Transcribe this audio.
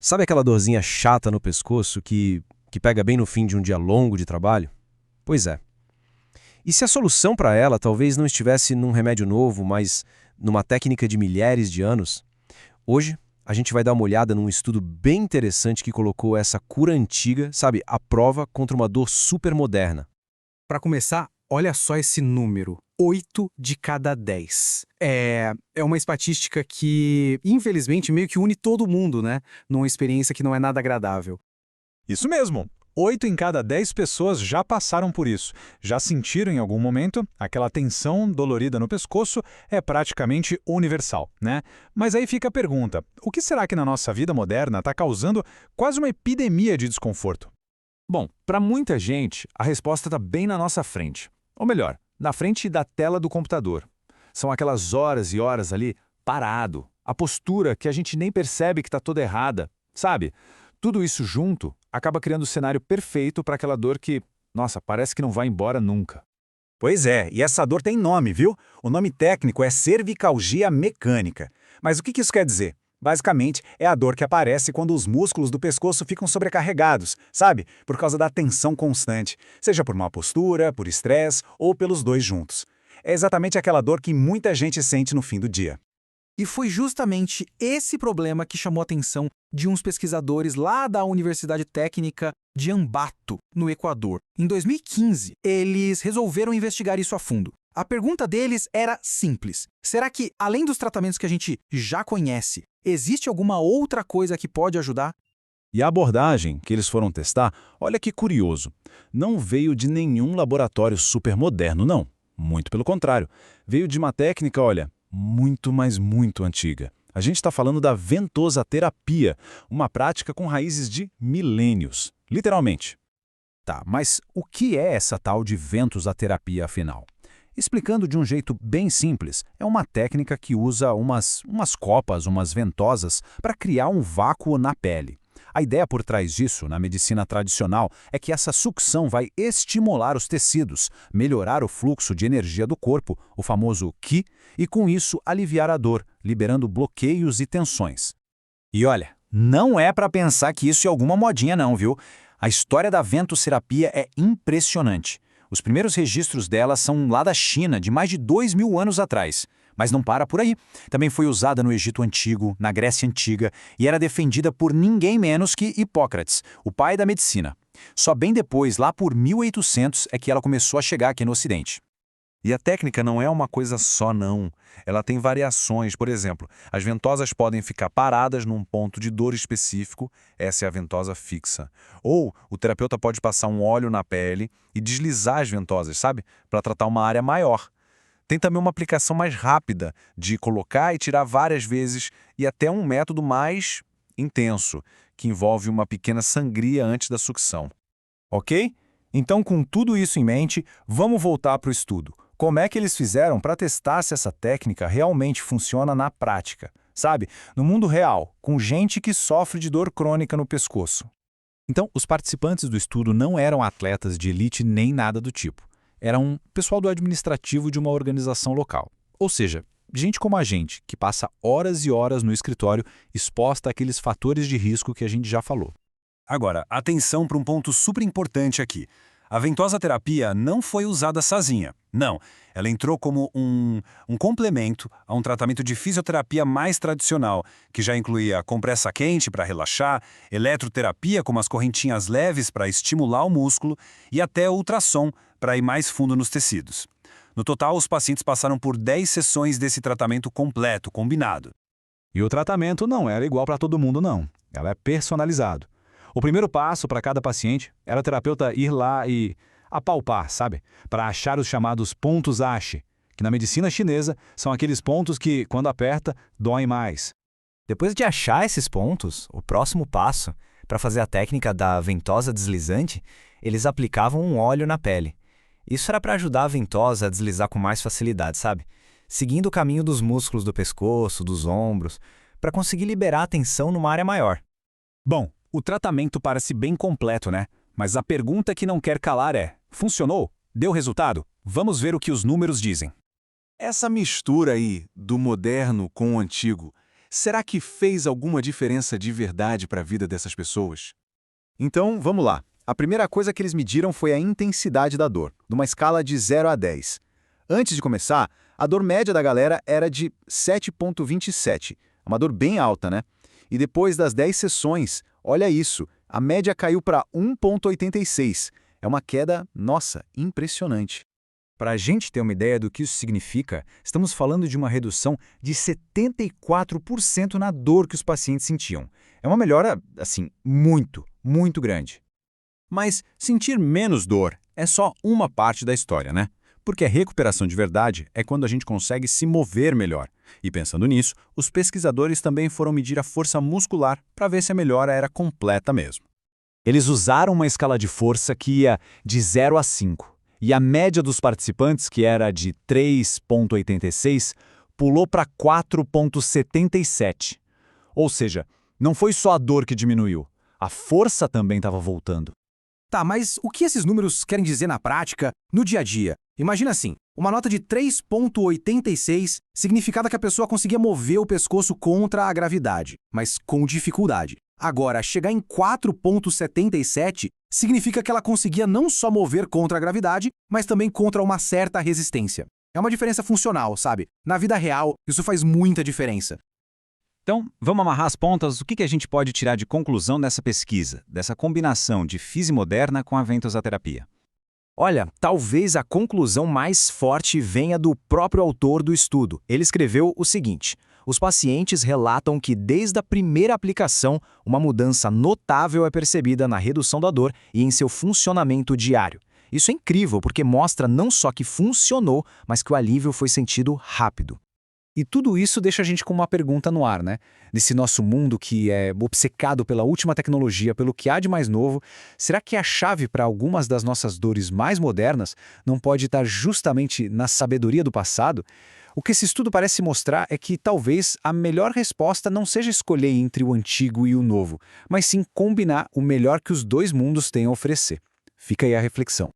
Sabe aquela dorzinha chata no pescoço que pega bem no fim de um dia longo de trabalho? Pois é. E se a solução para ela talvez não estivesse num remédio novo, mas numa técnica de milhares de anos? Hoje, a gente vai dar uma olhada num estudo bem interessante que colocou essa cura antiga, sabe, à prova contra uma dor super moderna. Para começar, olha só esse número. 8 de cada 10. É uma estatística que, infelizmente, meio que une todo mundo, né? Numa experiência que não é nada agradável. Isso mesmo! 8 em cada 10 pessoas já passaram por isso. Já sentiram em algum momento, aquela tensão dolorida no pescoço é praticamente universal, né? Mas aí fica a pergunta, o que será que na nossa vida moderna está causando quase uma epidemia de desconforto? Bom, para muita gente, a resposta está bem na nossa frente. Ou melhor, na frente da tela do computador. São aquelas horas e horas ali parado. A postura que a gente nem percebe que está toda errada. Sabe? Tudo isso junto acaba criando o cenário perfeito para aquela dor que, nossa, parece que não vai embora nunca. Pois é, e essa dor tem nome, viu? O nome técnico é cervicalgia mecânica. Mas o que isso quer dizer? Basicamente, é a dor que aparece quando os músculos do pescoço ficam sobrecarregados, sabe? Por causa da tensão constante, seja por má postura, por estresse ou pelos dois juntos. É exatamente aquela dor que muita gente sente no fim do dia. E foi justamente esse problema que chamou a atenção de uns pesquisadores lá da Universidade Técnica de Ambato, no Equador. Em 2015, eles resolveram investigar isso a fundo. A pergunta deles era simples. Será que, além dos tratamentos que a gente já conhece, existe alguma outra coisa que pode ajudar? E a abordagem que eles foram testar, olha que curioso, não veio de nenhum laboratório super moderno, não. Muito pelo contrário, veio de uma técnica, olha, muito, mas muito antiga. A gente está falando da ventosa-terapia, uma prática com raízes de milênios, literalmente. Tá, mas o que é essa tal de ventosa-terapia, afinal? Explicando de um jeito bem simples, é uma técnica que usa umas copas, umas ventosas, para criar um vácuo na pele. A ideia por trás disso, na medicina tradicional, é que essa sucção vai estimular os tecidos, melhorar o fluxo de energia do corpo, o famoso Qi, e com isso aliviar a dor, liberando bloqueios e tensões. E olha, não é para pensar que isso é alguma modinha não, viu? A história da ventoterapia é impressionante. Os primeiros registros dela são lá da China, de mais de 2.000 anos atrás. Mas não para por aí. Também foi usada no Egito Antigo, na Grécia Antiga, e era defendida por ninguém menos que Hipócrates, o pai da medicina. Só bem depois, lá por 1800, é que ela começou a chegar aqui no Ocidente. E a técnica não é uma coisa só, não. Ela tem variações. Por exemplo, as ventosas podem ficar paradas num ponto de dor específico, essa é a ventosa fixa. Ou o terapeuta pode passar um óleo na pele e deslizar as ventosas, sabe? Para tratar uma área maior. Tem também uma aplicação mais rápida, de colocar e tirar várias vezes, e até um método mais intenso, que envolve uma pequena sangria antes da sucção. Ok? Então, com tudo isso em mente, vamos voltar para o estudo. Como é que eles fizeram para testar se essa técnica realmente funciona na prática? Sabe, no mundo real, com gente que sofre de dor crônica no pescoço. Então, os participantes do estudo não eram atletas de elite nem nada do tipo. Eram pessoal do administrativo de uma organização local. Ou seja, gente como a gente, que passa horas e horas no escritório exposta àqueles fatores de risco que a gente já falou. Agora, atenção para um ponto super importante aqui. A ventosa terapia não foi usada sozinha. Não, ela entrou como um complemento a um tratamento de fisioterapia mais tradicional, que já incluía compressa quente para relaxar, eletroterapia com umas correntinhas leves para estimular o músculo e até ultrassom para ir mais fundo nos tecidos. No total, os pacientes passaram por 10 sessões desse tratamento completo, combinado. E o tratamento não era igual para todo mundo, não. Ela é personalizado. O primeiro passo para cada paciente era o terapeuta ir lá e apalpar, sabe? Para achar os chamados pontos Ashi, que na medicina chinesa são aqueles pontos que, quando aperta, doem mais. Depois de achar esses pontos, o próximo passo, para fazer a técnica da ventosa deslizante, eles aplicavam um óleo na pele. Isso era para ajudar a ventosa a deslizar com mais facilidade, sabe? Seguindo o caminho dos músculos do pescoço, dos ombros, para conseguir liberar a tensão numa área maior. Bom, o tratamento parece bem completo, né? Mas a pergunta que não quer calar é: funcionou? Deu resultado? Vamos ver o que os números dizem. Essa mistura aí do moderno com o antigo Será que fez alguma diferença de verdade para a vida dessas pessoas? Então, vamos lá. A primeira coisa que eles mediram foi a intensidade da dor, numa escala de 0 a 10. Antes de começar, a dor média da galera era de 7,27. Uma dor bem alta, né? E depois das 10 sessões, olha isso, a média caiu para 1,86. É uma queda, nossa, impressionante. Para a gente ter uma ideia do que isso significa, estamos falando de uma redução de 74% na dor que os pacientes sentiam. É uma melhora, assim, muito, muito grande. Mas sentir menos dor é só uma parte da história, né? Porque a recuperação de verdade é quando a gente consegue se mover melhor. E pensando nisso, os pesquisadores também foram medir a força muscular para ver se a melhora era completa mesmo. Eles usaram uma escala de força que ia de 0 a 5. E a média dos participantes, que era de 3,86, pulou para 4,77. Ou seja, não foi só a dor que diminuiu, a força também estava voltando. Tá, mas o que esses números querem dizer na prática, no dia a dia? Imagina assim, uma nota de 3,86 significava que a pessoa conseguia mover o pescoço contra a gravidade, mas com dificuldade. Agora, chegar em 4,77 significa que ela conseguia não só mover contra a gravidade, mas também contra uma certa resistência. É uma diferença funcional, sabe? Na vida real, isso faz muita diferença. Então, vamos amarrar as pontas. O que a gente pode tirar de conclusão dessa pesquisa, dessa combinação de física moderna com a ventosoterapia? Olha, talvez a conclusão mais forte venha do próprio autor do estudo. Ele escreveu o seguinte: os pacientes relatam que desde a primeira aplicação, uma mudança notável é percebida na redução da dor e em seu funcionamento diário. Isso é incrível porque mostra não só que funcionou, mas que o alívio foi sentido rápido. E tudo isso deixa a gente com uma pergunta no ar, né? Nesse nosso mundo que é obcecado pela última tecnologia, pelo que há de mais novo, será que a chave para algumas das nossas dores mais modernas não pode estar justamente na sabedoria do passado? O que esse estudo parece mostrar é que talvez a melhor resposta não seja escolher entre o antigo e o novo, mas sim combinar o melhor que os dois mundos têm a oferecer. Fica aí a reflexão.